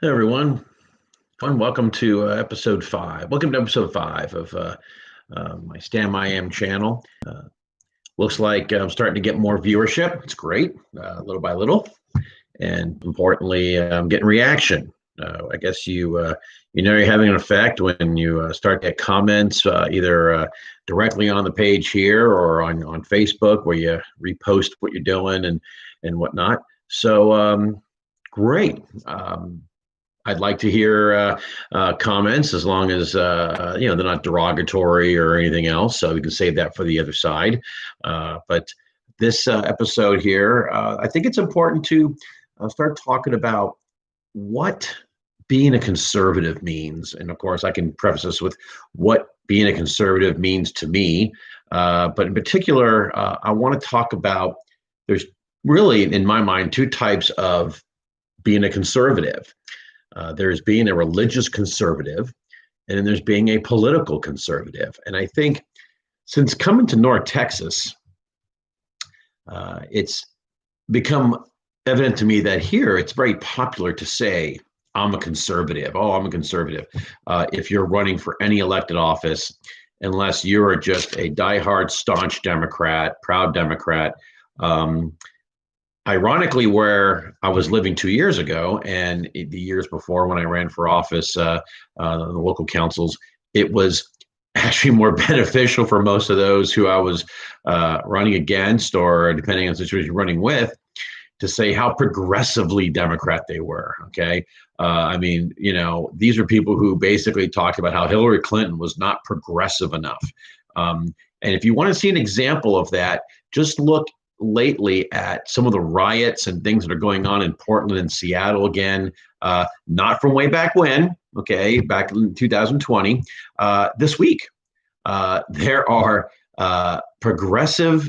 Hey everyone, welcome to episode 5. Welcome to episode 5 of my Stand My Am channel. Looks like I'm starting to get more viewership. It's great, little by little, and importantly, I'm getting reaction. I guess you're having an effect when you start to get comments either directly on the page here or on Facebook where you repost what you're doing and whatnot. So great. I'd like to hear comments as long as they're not derogatory or anything else. So we can save that for the other side. But this episode here, I think it's important to start talking about what being a conservative means. And of course, I can preface this with what being a conservative means to me. But in particular, I want to talk about there's really, in my mind, two types of being a conservative. There's being a religious conservative, and then there's being a political conservative. And I think since coming to North Texas, it's become evident to me that here it's very popular to say, I'm a conservative. Oh, I'm a conservative. If you're running for any elected office, unless you are just a diehard, staunch Democrat, proud Democrat. Ironically, where I was living 2 years ago and the years before when I ran for office, the local councils, it was actually more beneficial for most of those who I was running against, or depending on the situation, running with, to say how progressively Democrat they were. Okay. These are people who basically talked about how Hillary Clinton was not progressive enough. And if you want to see an example of that, just look lately at some of the riots and things that are going on in Portland and Seattle again, not from way back when, okay, back in 2020. This week, there are progressive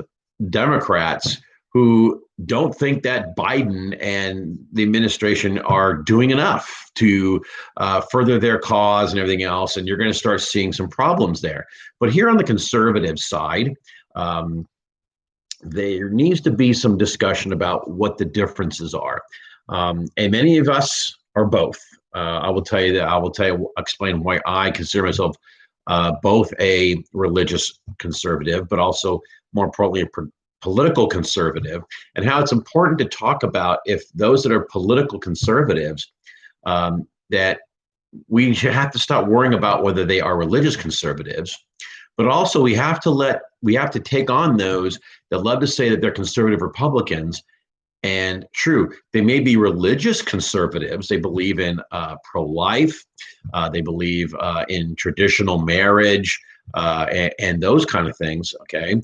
Democrats who don't think that Biden and the administration are doing enough to further their cause and everything else, and you're going to start seeing some problems there. But here on the conservative side, there needs to be some discussion about what the differences are. And many of us are both. I will explain why I consider myself both a religious conservative, but also more importantly, a political conservative, and how it's important to talk about if those that are political conservatives, that we should have to stop worrying about whether they are religious conservatives. But also we have to take on those that love to say that they're conservative Republicans. And true, they may be religious conservatives. They believe in pro-life. They believe in traditional marriage and those kind of things. Okay.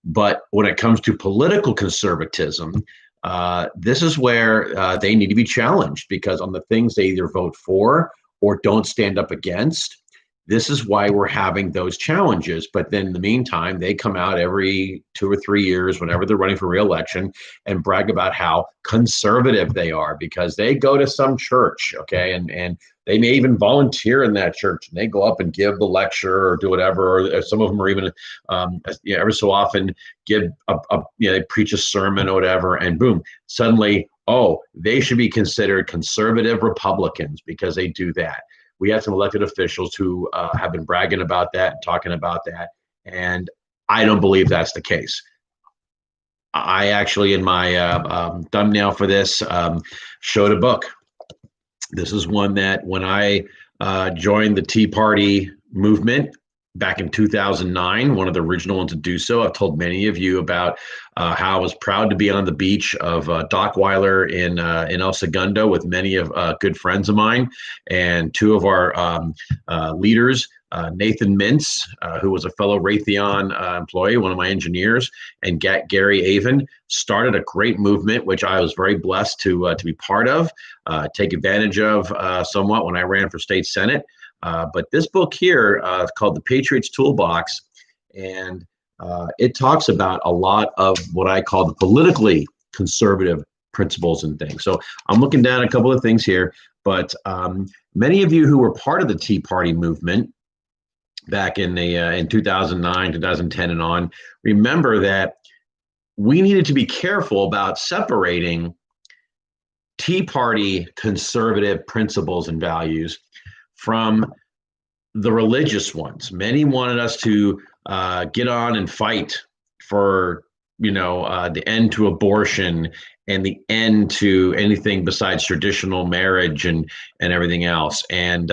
But when it comes to political conservatism, this is where they need to be challenged, because on the things they either vote for or don't stand up against, this is why we're having those challenges. But then in the meantime, they come out every 2 or 3 years, whenever they're running for re-election, and brag about how conservative they are because they go to some church, okay? And they may even volunteer in that church, and they go up and give the lecture or do whatever. Or some of them are even, every so often give they preach a sermon or whatever, and boom, suddenly, oh, they should be considered conservative Republicans because they do that. We have some elected officials who have been bragging about that and talking about that, and I don't believe that's the case. I actually, in my thumbnail for this, showed a book. This is one that when I joined the Tea Party movement back in 2009, one of the original ones to do so. I've told many of you about how I was proud to be on the beach of Dockweiler in El Segundo with many of good friends of mine, and two of our leaders, Nathan Mintz, who was a fellow Raytheon employee, one of my engineers, and Gary Avon, started a great movement, which I was very blessed to be part of, take advantage of somewhat when I ran for state senate. But this book here is called The Patriot's Toolbox, and it talks about a lot of what I call the politically conservative principles and things. So I'm looking down a couple of things here, but many of you who were part of the Tea Party movement back in 2009, 2010 and on, remember that we needed to be careful about separating Tea Party conservative principles and values from the religious ones. Many wanted us to get on and fight for, the end to abortion and the end to anything besides traditional marriage and everything else. And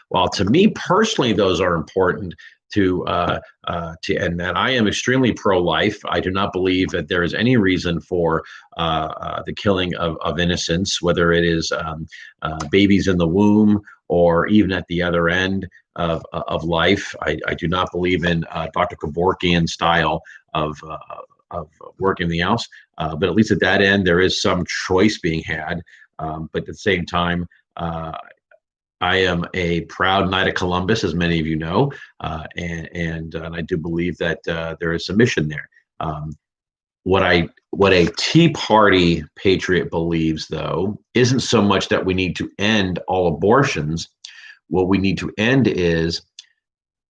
while to me personally, those are important to end that, I am extremely pro-life. I do not believe that there is any reason for the killing of innocents, whether it is babies in the womb or even at the other end of life. I do not believe in Dr. Kevorkian style of working the else, but at least at that end, there is some choice being had. But at the same time, I am a proud Knight of Columbus, as many of you know, and I do believe that there is some mission there. What a Tea Party patriot believes, though, isn't so much that we need to end all abortions. What we need to end is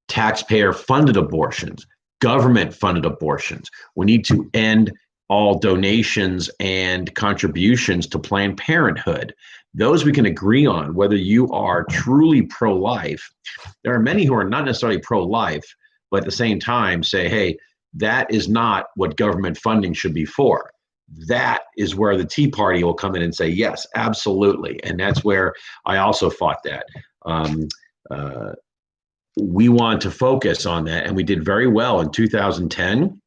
taxpayer-funded abortions, government-funded abortions. We need to end all donations and contributions to Planned Parenthood. Those we can agree on, whether you are truly pro-life. There are many who are not necessarily pro-life, but at the same time say, hey, that is not what government funding should be for. That is where the Tea Party will come in and say, yes, absolutely. And that's where I also fought that. We want to focus on that, and we did very well in 2010.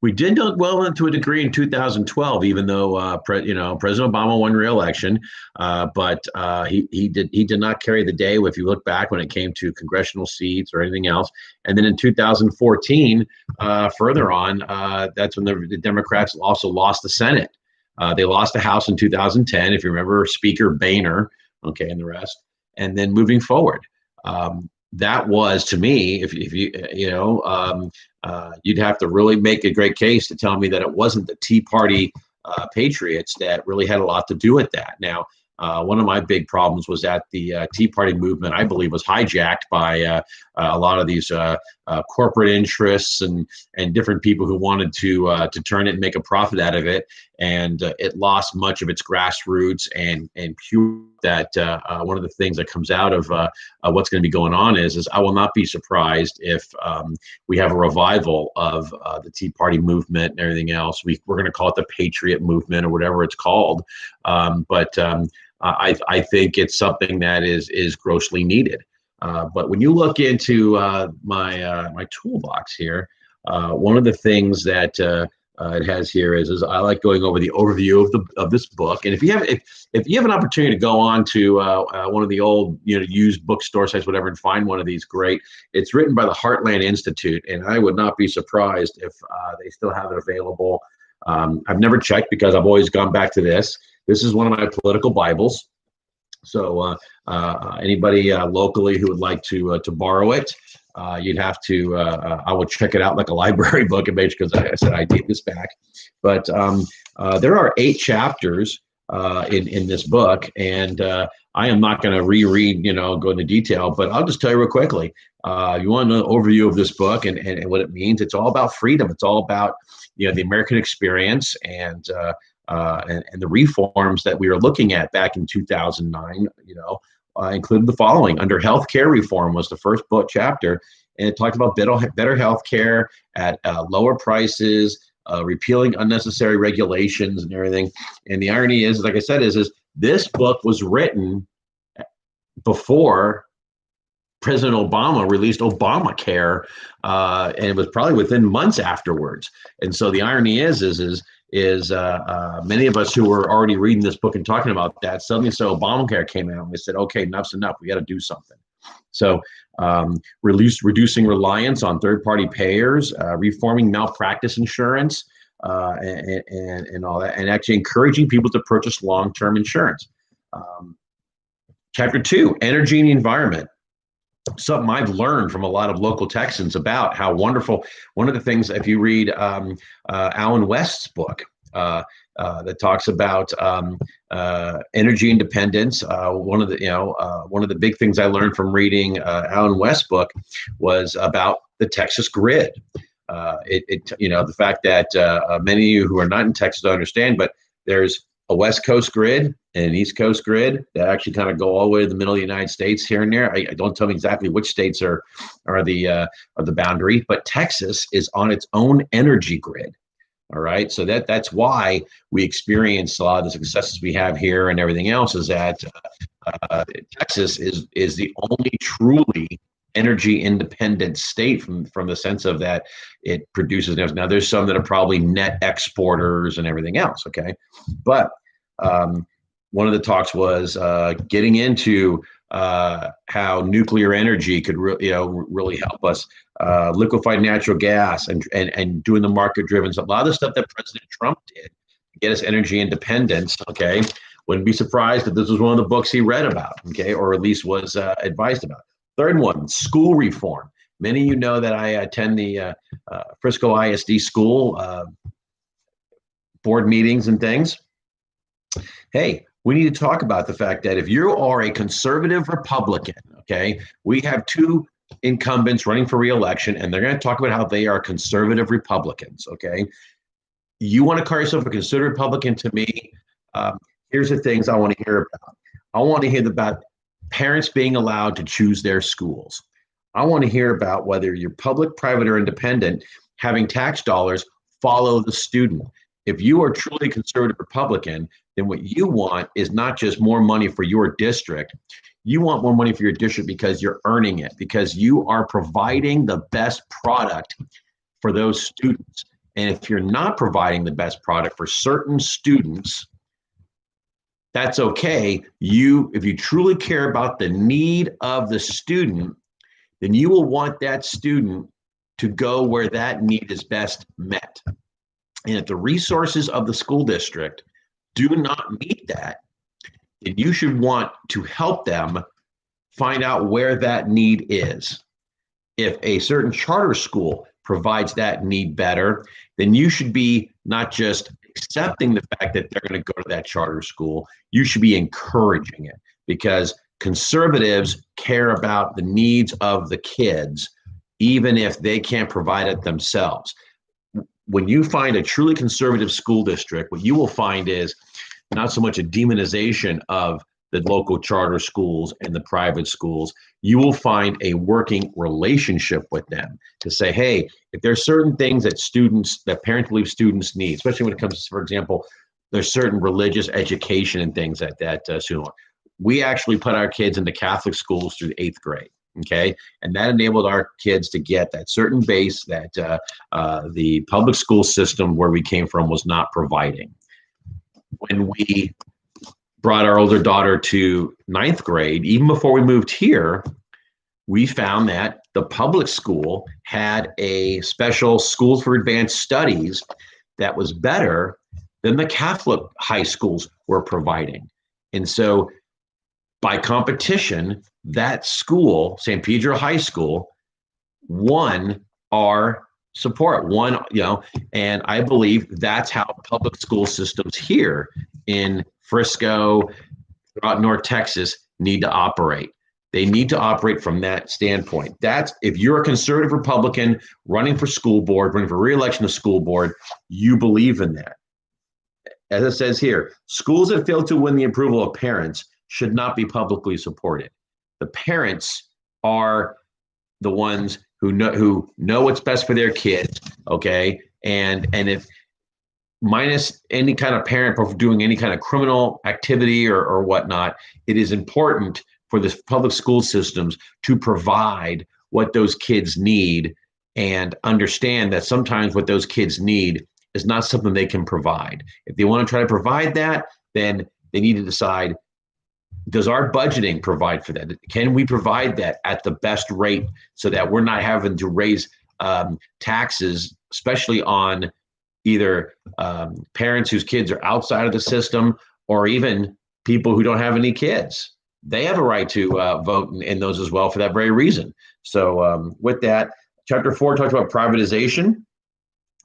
We did not well to a degree in 2012, even though President Obama won re-election, but he did not carry the day if you look back when it came to congressional seats or anything else. And then in 2014, further on, that's when the Democrats also lost the Senate. They lost the House in 2010, if you remember Speaker Boehner, and the rest. And then moving forward. That was, to me, if you you'd have to really make a great case to tell me that it wasn't the Tea Party patriots that really had a lot to do with that. Now, one of my big problems was that the Tea Party movement, I believe, was hijacked by a lot of these corporate interests and different people who wanted to turn it and make a profit out of it, and it lost much of its grassroots and pure. That one of the things that comes out of what's going to be going on is I will not be surprised if we have a revival of the Tea Party movement and everything else. We're going to call it the Patriot movement or whatever it's called, but I think it's something that is grossly needed. But when you look into my toolbox here, one of the things that it has here is I like going over the overview of this book. And if you have an opportunity to go on to one of the old used bookstore sites, whatever, and find one of these, great. It's written by the Heartland Institute, and I would not be surprised if they still have it available. I've never checked because I've always gone back to this. This is one of my political Bibles. So anybody locally who would like to borrow it, you'd have to. I would check it out like a library book, because I said I take this back. But there are 8 chapters in this book, and I am not going to reread, go into detail. But I'll just tell you real quickly. You want to know an overview of this book and what it means? It's all about freedom. It's all about the American experience and the reforms that we were looking at back in 2009, included the following. Under healthcare reform was the first book chapter, and it talked about better healthcare at lower prices, repealing unnecessary regulations and everything. And the irony is, like I said, is this book was written before President Obama released Obamacare, and it was probably within months afterwards. And so the irony is many of us who were already reading this book and talking about that, suddenly so Obamacare came out and they said, okay, enough's enough. We got to do something. So reducing reliance on third-party payers, reforming malpractice insurance, and all that, and actually encouraging people to purchase long-term insurance. Chapter 2, energy and the environment. Something I've learned from a lot of local Texans about how wonderful. One of the things, if you read Alan West's book that talks about energy independence, one of the big things I learned from reading Alan West's book was about the Texas grid. The fact that many of you who are not in Texas don't understand, but there's a West Coast grid and an East Coast grid that actually kind of go all the way to the middle of the United States here and there. I don't tell me exactly which states are the boundary, but Texas is on its own energy grid. All right, so that's why we experience a lot of the successes we have here and everything else. Is that Texas is the only truly energy independent state from the sense of that it produces. Now there's some that are probably net exporters and everything else. Okay, but one of the talks was getting into how nuclear energy could really help us, liquefied natural gas and doing the market driven stuff. A lot of the stuff that President Trump did to get us energy independence. Okay, wouldn't be surprised if this was one of the books he read about. Okay, or at least was advised about. Third one, school reform. Many of you know that I attend the Frisco ISD school board meetings and things. Hey, we need to talk about the fact that if you are a conservative Republican, okay, we have two incumbents running for re-election, and they're going to talk about how they are conservative Republicans, okay? You want to call yourself a conservative Republican to me, here's the things I want to hear about. I want to hear about parents being allowed to choose their schools. I want to hear about whether you're public, private, or independent, having tax dollars follow the student. If you are truly a conservative Republican, then what you want is not just more money for your district. You want more money for your district because you're earning it, because you are providing the best product for those students. And if you're not providing the best product for certain students, that's okay. If you truly care about the need of the student, then you will want that student to go where that need is best met. And if the resources of the school district do not meet that, then you should want to help them find out where that need is. If a certain charter school provides that need better, then you should be not just accepting the fact that they're going to go to that charter school, you should be encouraging it, because conservatives care about the needs of the kids, even if they can't provide it themselves. When you find a truly conservative school district, what you will find is not so much a demonization of the local charter schools and the private schools. You will find a working relationship with them to say, hey, if there's certain things that parents believe students need, especially when it comes to, for example, there's certain religious education and things that student. We actually put our kids into Catholic schools through 8th grade. Okay, and that enabled our kids to get that certain base that the public school system where we came from was not providing. When we brought our older daughter to 9th grade, even before we moved here, we found that the public school had a special school for advanced studies that was better than the Catholic high schools were providing. And so by competition, that school, San Pedro High School, won our support, and I believe that's how public school systems here in Frisco, throughout North Texas, need to operate. They need to operate from that standpoint. That's, if you're a conservative Republican running for school board, running for re-election to school board, you believe in that. As it says here, schools that fail to win the approval of parents should not be publicly supported. The parents are the ones who know what's best for their kids, okay? And if minus any kind of parent doing any kind of criminal activity or whatnot, it is important for the public school systems to provide what those kids need and understand that sometimes what those kids need is not something they can provide. If they want to try to provide that, then they need to decide, does our budgeting provide for that? Can we provide that at the best rate so that we're not having to raise taxes, especially on either parents whose kids are outside of the system or even people who don't have any kids? They have a right to vote in those as well for that very reason. So with that, Chapter 4 talks about privatization.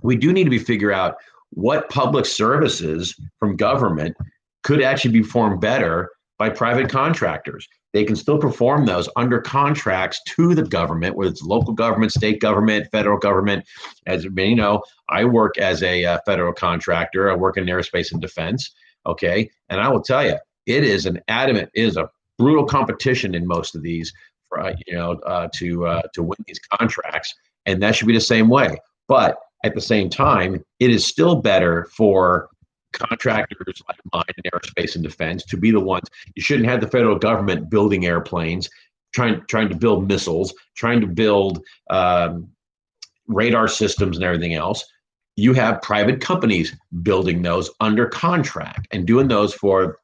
We do need to figure out what public services from government could actually be performed better by private contractors. They can still perform those under contracts to the government, whether it's local government, state government, federal government. As you know, I work as a federal contractor. I work in aerospace and defense. Okay, and I will tell you, it is a brutal competition in most of these, for, to win these contracts, and that should be the same way. But at the same time, it is still better for contractors like mine in aerospace and defense to be the ones. You shouldn't have the federal government building airplanes, trying to build missiles, trying to build radar systems and everything else. You have private companies building those under contract and doing those for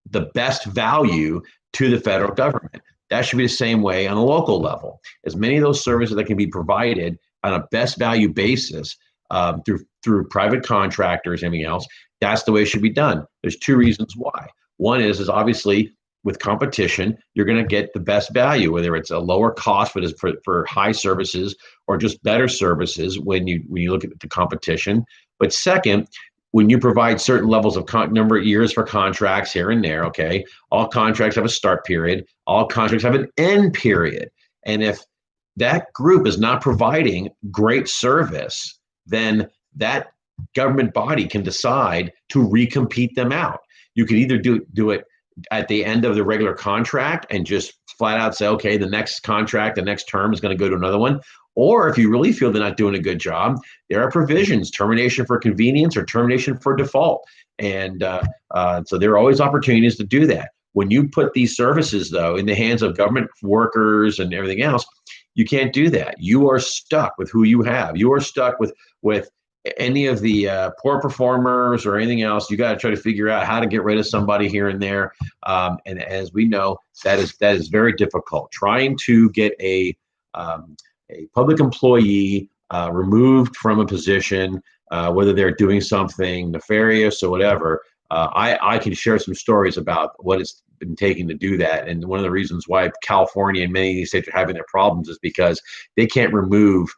the best value to the federal government. That should be the same way on a local level. As many of those services that can be provided on a best value basis through private contractors, anything else, that's the way it should be done. There's two reasons why. One is obviously with competition, you're going to get the best value, whether it's a lower cost for high services or just better services when you look at the competition. But second, when you provide certain levels of number of years for contracts here and there, okay, all contracts have a start period, all contracts have an end period. And if that group is not providing great service, then that government body can decide to recompete them out. You can either do it at the end of the regular contract and just flat out say, okay, the next contract, the next term is going to go to another one. Or if you really feel they're not doing a good job, there are provisions, termination for convenience or termination for default. And so there are always opportunities to do that. When you put these services, though, in the hands of government workers and everything else, you can't do that. You are stuck with who you have. You are stuck with any of the poor performers or anything else. You got to try to figure out how to get rid of somebody here and there. And as we know, that is very difficult. Trying to get a public employee removed from a position, whether they're doing something nefarious or whatever. I can share some stories about what it's been taking to do that. And one of the reasons why California and many of these states are having their problems is because they can't remove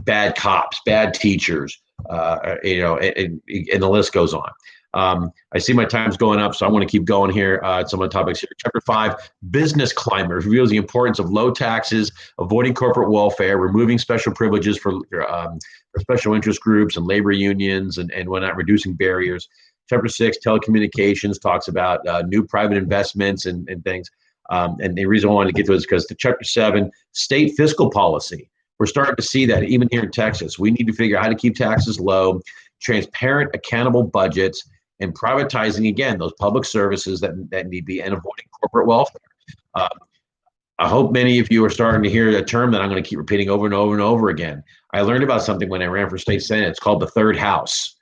bad cops, bad teachers, and the list goes on. I see my time's going up, so I want to keep going here. Some of the topics here. Chapter 5, business climate reveals the importance of low taxes, avoiding corporate welfare, removing special privileges for special interest groups and labor unions and whatnot, reducing barriers. Chapter 6, telecommunications, talks about new private investments and things. And the reason I wanted to get to it is because Chapter 7, state fiscal policy. We're starting to see that even here in Texas. We need to figure out how to keep taxes low, transparent, accountable budgets, and privatizing, again, those public services that need to be, and avoiding corporate welfare. I hope many of you are starting to hear a term that I'm going to keep repeating over and over and over again. I learned about something when I ran for state senate. It's called the third house.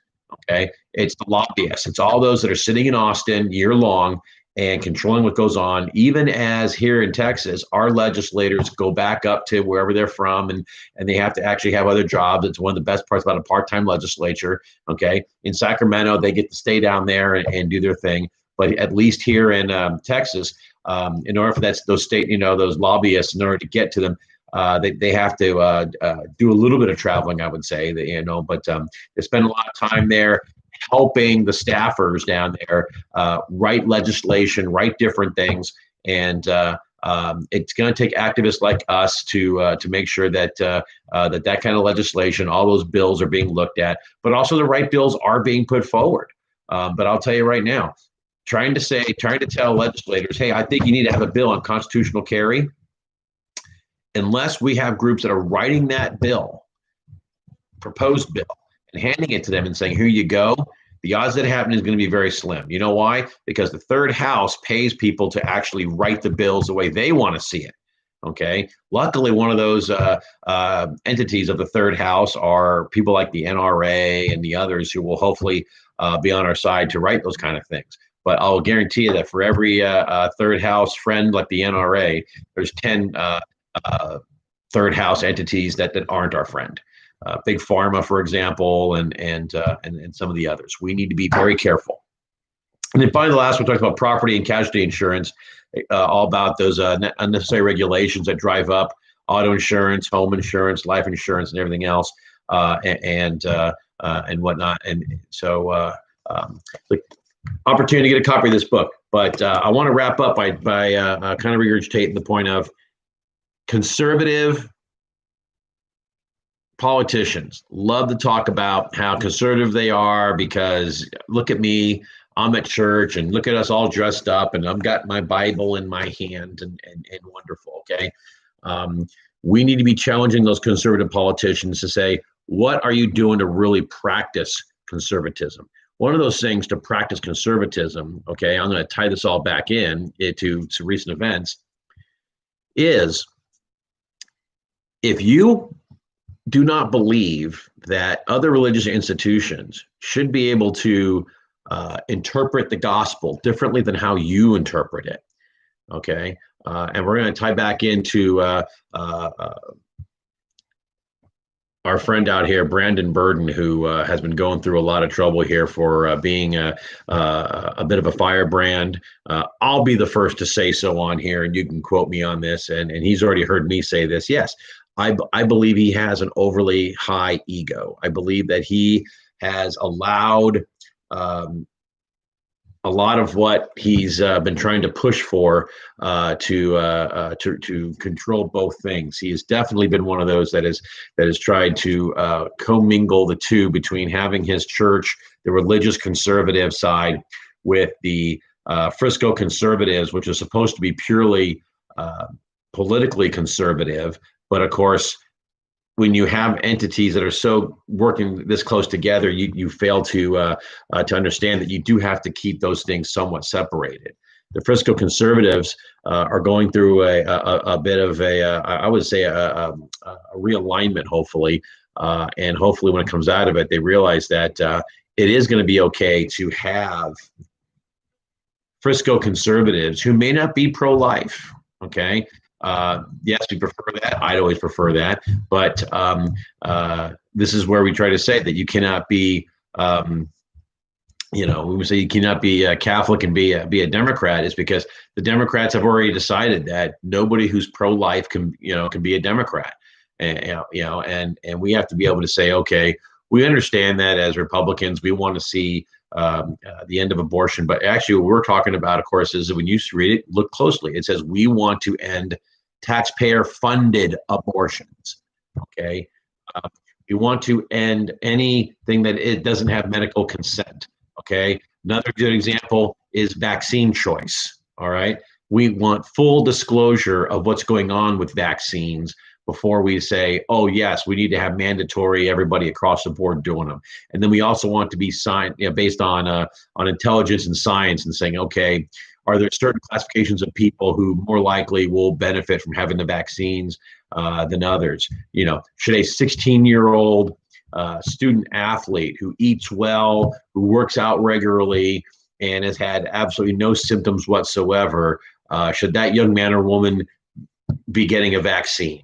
Okay, it's the lobbyists. It's all those that are sitting in Austin year long and controlling what goes on. Even as here in Texas, our legislators go back up to wherever they're from, and they have to actually have other jobs. It's one of the best parts about a part-time legislature. Okay, in Sacramento, they get to stay down there and do their thing. But at least here in Texas, in order for those state, those lobbyists, in order to get to them, they have to do a little bit of traveling, I would say, but they spend a lot of time there helping the staffers down there write legislation, write different things, and it's going to take activists like us to make sure that that kind of legislation, all those bills are being looked at, but also the right bills are being put forward. But I'll tell you right now, trying to tell legislators, hey, I think you need to have a bill on constitutional carry, unless we have groups that are writing that bill, proposed bill, and handing it to them and saying, here you go, the odds that it happens is going to be very slim. You know why? Because the third house pays people to actually write the bills the way they want to see it. Okay. Luckily, one of those entities of the third house are people like the NRA and the others who will hopefully be on our side to write those kind of things. But I'll guarantee you that for every third house friend like the NRA, there's 10 third house entities that aren't our friend. Big Pharma, for example, and some of the others. We need to be very careful. And then finally, the last one talks about property and casualty insurance, all about those unnecessary regulations that drive up auto insurance, home insurance, life insurance, and everything else, and whatnot. And so, the opportunity to get a copy of this book. But I want to wrap up by kind of regurgitating the point of conservative politicians love to talk about how conservative they are because look at me, I'm at church and look at us all dressed up and I've got my Bible in my hand and wonderful. Okay. We need to be challenging those conservative politicians to say, what are you doing to really practice conservatism? One of those things to practice conservatism, okay, I'm going to tie this all back in to recent events, is if you do not believe that other religious institutions should be able to interpret the gospel differently than how you interpret it, okay? And we're going to tie back into our friend out here, Brandon Burden, who has been going through a lot of trouble here for being a bit of a firebrand. I'll be the first to say so on here, and you can quote me on this, and he's already heard me say this. Yes, I believe he has an overly high ego. I believe that he has allowed a lot of what he's been trying to push for to control both things. He has definitely been one of those that has tried to commingle the two between having his church, the religious conservative side, with the Frisco conservatives, which is supposed to be purely politically conservative. But of course, when you have entities that are so working this close together, you fail to understand that you do have to keep those things somewhat separated. The Frisco conservatives are going through a bit of I would say a realignment, hopefully, and hopefully when it comes out of it, they realize that it is going to be okay to have Frisco conservatives who may not be pro-life. Okay. Yes, we prefer that. I'd always prefer that. But this is where we try to say that you cannot be, we would say you cannot be a Catholic and be a Democrat, is because the Democrats have already decided that nobody who's pro-life can be a Democrat. And we have to be able to say, okay, we understand that as Republicans, we want to see the end of abortion. But actually, what we're talking about, of course, is when you read it, look closely. It says we want to end taxpayer-funded abortions. Okay, we want to end anything that it doesn't have medical consent. Okay, another good example is vaccine choice. All right, we want full disclosure of what's going on with vaccines before we say, oh yes, we need to have mandatory everybody across the board doing them. And then we also want to be based on intelligence and science, and saying, okay, are there certain classifications of people who more likely will benefit from having the vaccines than others? Should a 16-year-old student athlete who eats well, who works out regularly, and has had absolutely no symptoms whatsoever, should that young man or woman be getting a vaccine?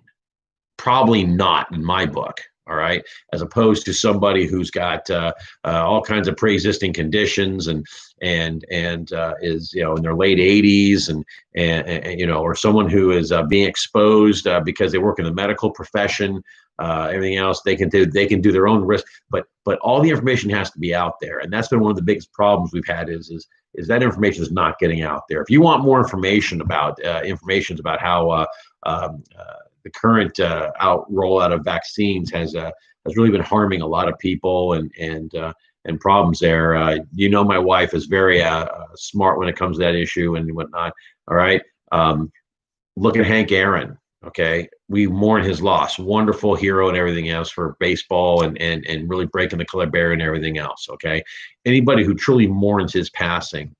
Probably not, in my book. All right, as opposed to somebody who's got all kinds of pre-existing conditions and is in their late 80s and or someone who is being exposed because they work in the medical profession. Everything else they can do their own risk, but all the information has to be out there, and that's been one of the biggest problems we've had is that information is not getting out there. If you want more information about how the current rollout of vaccines has really been harming a lot of people and problems there. My wife is very smart when it comes to that issue and whatnot. All right, look at Hank Aaron. Okay, we mourn his loss. Wonderful hero and everything else for baseball and really breaking the color barrier and everything else. Okay, anybody who truly mourns his passing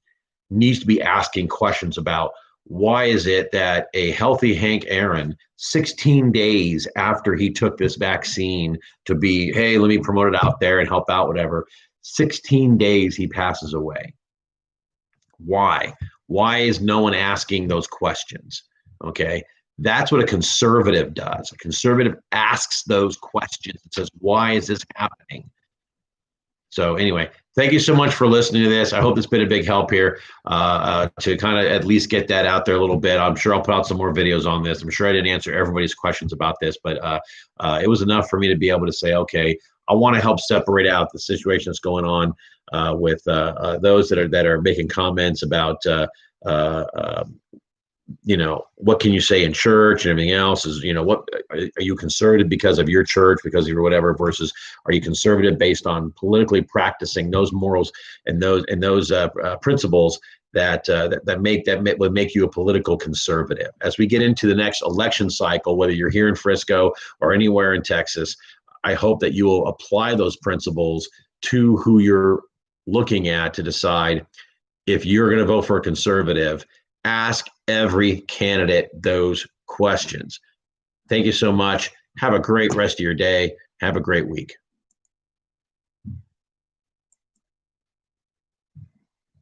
needs to be asking questions about why is it that a healthy Hank Aaron, 16 days after he took this vaccine to be, hey, let me promote it out there and help out, whatever, 16 days he passes away. Why? Why is no one asking those questions? Okay, that's what a conservative does. A conservative asks those questions and says, why is this happening? So anyway, thank you so much for listening to this. I hope it's been a big help here to kind of at least get that out there a little bit. I'm sure I'll put out some more videos on this. I'm sure I didn't answer everybody's questions about this, but it was enough for me to be able to say, okay, I want to help separate out the situation that's going on with those that are making comments about what can you say in church and everything else is, what are you conservative because of your church, because of your whatever, versus are you conservative based on politically practicing those morals and those principles that would make you a political conservative. As we get into the next election cycle, whether you're here in Frisco or anywhere in Texas, I hope that you will apply those principles to who you're looking at to decide if you're going to vote for a conservative. Ask every candidate those questions. Thank you so much. Have a great rest of your day. Have a great week.